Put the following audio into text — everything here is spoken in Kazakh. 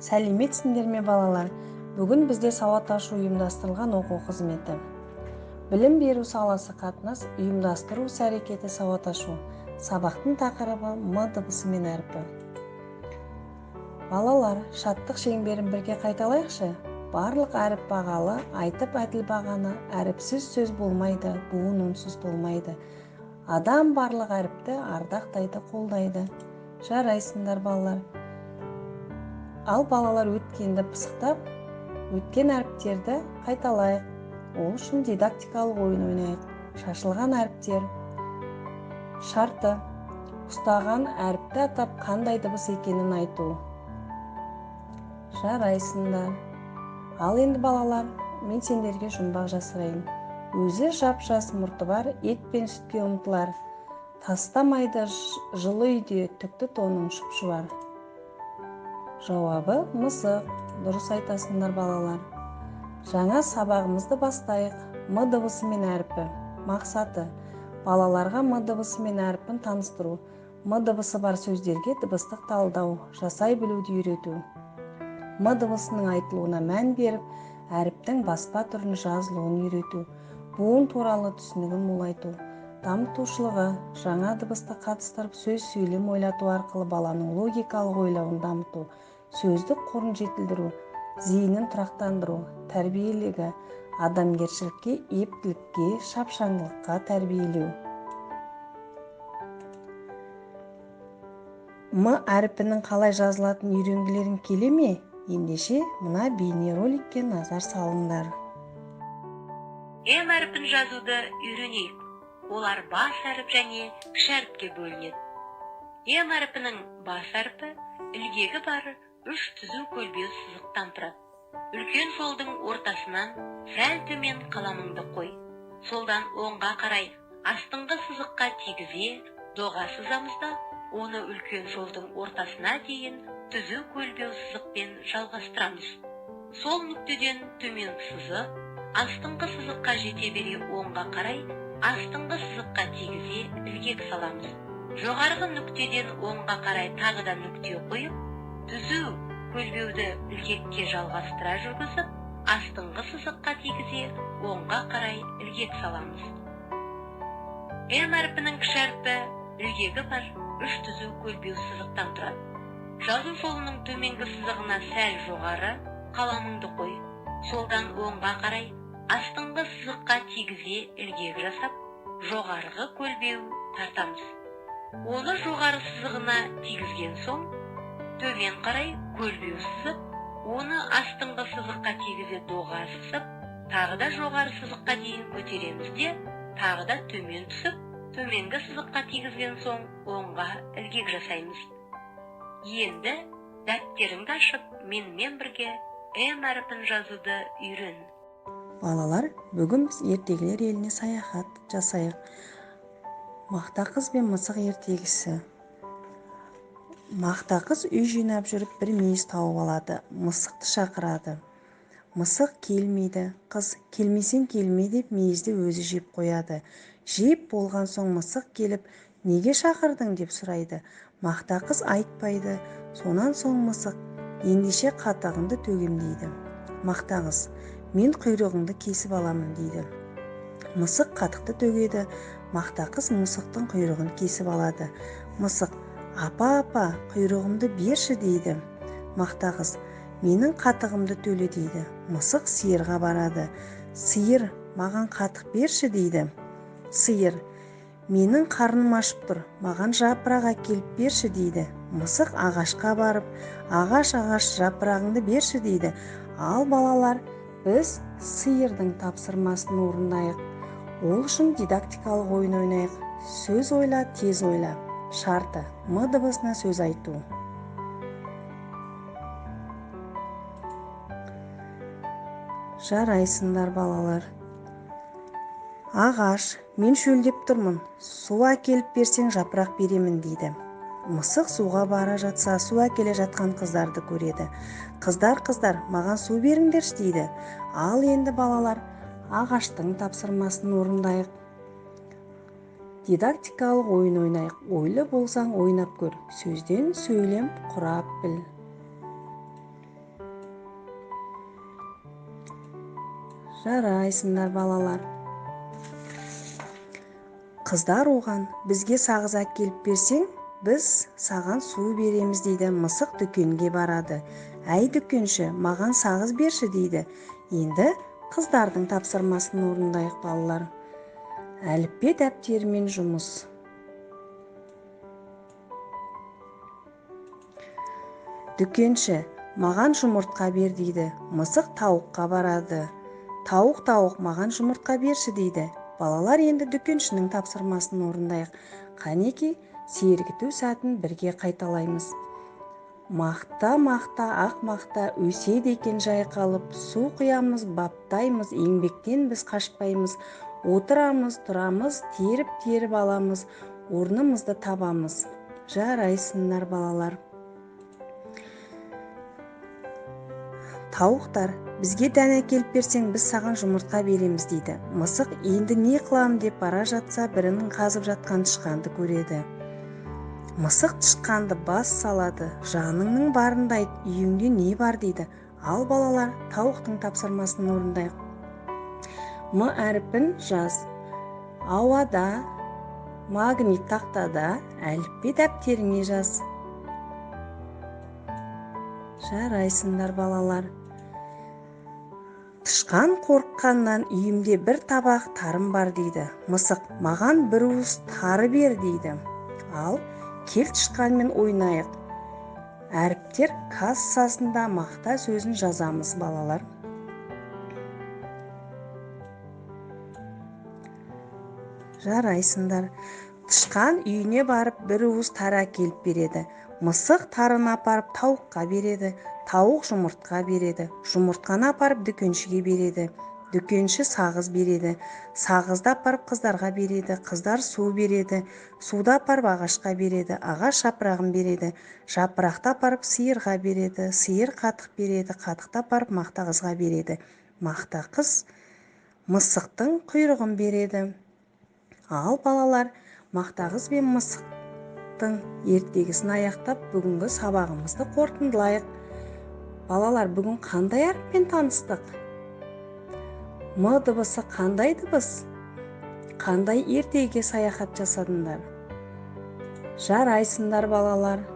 Сәлеметсіңдер ме балалар? Бүгін бізде сауат ашу ұйымдастырылған оқу қызметі. Білім беру саласы қатынас, ұйымдастыру іс-әрекеті сауат ашу. Сабақтың тақырыбы М дыбысы мен әрпі. Балалар, шаттық шеңберін бірге қайталайықшы. Барлық әріп бағалы, айтып әділ бағаны, әріпсіз сөз болмайды, буын үнсіз болмайды. Адам барлық әріпті ардақтайды, қолдайды. Жарайсыңдар балалар. Ал балалар өткенді пысықтап, өткен әріптерді қайталайық. Ол үшін дидактикалық ойын ойнайық. Шашылған әріптер. Шарты. Ұстаған әріпті атап қандай дыбыс екенін айту. Жарайсыңдар. Ал енді балалар, мен сендерге жұмбақ жасырайын. Өзі жап-жас мұрты бар, ет пен сүтке ұмтылар. Тастамайды жылы үйде түкті тонын шұп-шұбар. Жауабы мысық. Дұрыс айтасыңдар балалар. Жаңа сабағымызды бастайық. М дыбысы мен әрпі. Мақсаты: балаларға М дыбысы мен әрпін таныстыру. М дыбысы бар сөздерге дыбыстық талдау, жасай білуді үйрету. М дыбысының айтылуына мән беріп, әріптің баспа түрін жазылуын үйрету. Буын туралы түсінігін молайту. Дамытушылығы: жаңа дыбысты қатыстырып, сөз сөйлем ойлату арқылы баланың логикалық ойлауын дамыту. Сөздік қорын жетілдіру, зейінін тұрақтандыру. Тәрбиелігі: адамгершілікке, ептілікке, шапшаңдылыққа тәрбиелеу. М әріпінің қалай жазылатын үйренгілерің келе ме? Ендеше мына бейнероликке назар салыңдар. М әріпін жазуды үйренейік. Олар бас әріп және кіші әріпке бөлінеді. М әріпінің бас әріпі ілгегі бар үш түзу көлбеу сызықтан тұрады. Үлкен жолдың ортасынан сәл төмен қаламыңды қой. Солдан оңға қарай астыңғы сызыққа тигізе доға сызамыз да, оны үлкен жолдың ортасына дейін түзу көлбеу сызықпен жалғастырамыз. Сол нүктеден төмен сызық, астыңғы сызыққа жете бере оңға қарай астыңғы сызыққа тигізе ілгек саламыз. Жоғарғы нүктеден оңға қарай тағы да нүкте қойып, түзу көлбеуді ілгекке жалғастыра жүргізіп, астыңғы сызыққа тигізе оңға қарай ілгек саламыз. М әріпінің кіші әрпі ілгегі бар үш түзу көлбеу сызықтан тұрады. Жазу жолының төменгі сызығына сәл жоғары қаламыңды қой. Солдан оңға қарай астыңғы сызыққа тигізе ілгек жасап, жоғарғы көлбеу тартамыз. Оны жоғары сызығына тигізген соң, төмен қарай көлбеу сызып, оны астыңғы сызыққа тигізе доға сызып, тағы да жоғары сызыққа дейін көтереміз де, тағы да төмен түсіп, төменгі сызыққа тигізген соң оңға ілгек жасаймыз. Енді дәптеріңді ашып, менімен бірге М әріпін жазуды үйрен. Балалар, бүгін біз ертегілер еліне саяхат жасайық. Мақта қыз бен мысық ертегісі. Мақта қыз үй жинап жүріп бір мүйіз тауып алады. Мысықты шақырады. Мысық келмейді. Қыз келмесең келме деп мүйізді өзі жеп қояды. Жеп болған соң мысық келіп, неге шақырдың деп сұрайды. Мақта қыз айтпайды. Сонан соң мысық, ендеше қатығыңды төгем дейді. Мақта қыз, мен құйрығыңды кесіп аламын дейді. Мысық қатықты төгеді. Мақта қыз мысықтың құйрығын кесіп алады. Мысық, апа, құйрығымды берші дейді. Мақта қыз, менің қатығымды төле дейді. Мысық сиырға барады. Сиыр, маған қатық берші дейді. Сиыр, менің қарным ашып тұр, маған жапырақ әкеліп берші дейді. Мысық ағашқа барып, ағаш жапырағыңды берші дейді. Ал балалар, біз сиырдың тапсырмасын орындайық. Ол үшін дидактикалық ойын ойнайық. Сөз ойла, тез ойла. Шарты: М дыбысына сөз айту. Жарайсыңдар балалар. Ағаш, мен шөлдеп тұрмын, су әкеліп берсең жапырақ беремін дейді. Мысық суға бара жатса, су әкеле жатқан қыздарды көреді. Қыздар, маған су беріңдерші дейді. Ал енді балалар, ағаштың тапсырмасын орындайық. Дидактикалық ойын ойнайық. Ойлы болсаң ойнап көр. Сөзден сөйлем құрап біл. Жарайсыңдар балалар. Қыздар оған: бізге сағыз әкеліп берсең, біз саған су береміз дейді. Мысық дүкенге барады. Әй дүкенші, маған сағыз берші дейді. Енді қыздардың тапсырмасын орындайық балалар. Әліппе дәптерімен жұмыс. Дүкенші, маған жұмыртқа бер дейді. Мысық тауыққа барады. Тауық, маған жұмыртқа берші дейді. Балалар, енді дүкеншінің тапсырмасын орындайық. Қанеки, сергіту сәтін бірге қайталаймыз. Мақта, ақ мақта, өседі екен жайқалып, су құямыз, баптаймыз, еңбектен біз қашпаймыз. Отырамыз, тұрамыз, теріп аламыз, орнымызды табамыз. Жарайсыңдар балалар. Тауықтар: бізге дән әкеліп берсең, біз саған жұмыртқа береміз дейді. Мысық енді не қылам деп бара жатса, бірінің қазып жатқан тышқанды көреді. Мысық тышқанды бас салады. Жаныңның барында айт, үйіңде не бар дейді. Ал балалар, тауықтың тапсырмасын орындайық. М әріпін жаз. Ауада, магнит тақтада, әліппе дәптеріңе жаз. Жарайсыңдар балалар. Тышқан қорыққаннан үйімде бір табақ тарым бар дейді. Мысық: маған бір уыс тары бер дейді. Ал кел тышқанмен ойнайық. Әріптер кассасында мақта сөзін жазамыз балалар. Жарайсыңдар. Тышқан үйіне барып бір уыс тары әкеліп береді. Мысық тарыны апарып тауыққа береді. Тауық жұмыртқа береді. Жұмыртқаны апарып дүкеншіге береді. Дүкенші сағыз береді. Сағызды апарып қыздарға береді. Қыздар су береді. Суды апарып ағашқа береді. Ағаш жапырағын береді. Жапырақты апарып сиырға береді. Сиыр қатық береді. Қатықты апарып мақта қызға береді. Мақта қыз мысықтың құйрығын береді. Ал балалар, мақта қыз бен мысықтың ертегісін аяқтап, бүгінгі сабағымызды қорытындылайық. Балалар, бүгін қандай әріппен таныстық? М дыбысы қандай дыбыс? Қандай ертегіге саяхат жасадыңдар? Жарайсыңдар балалар.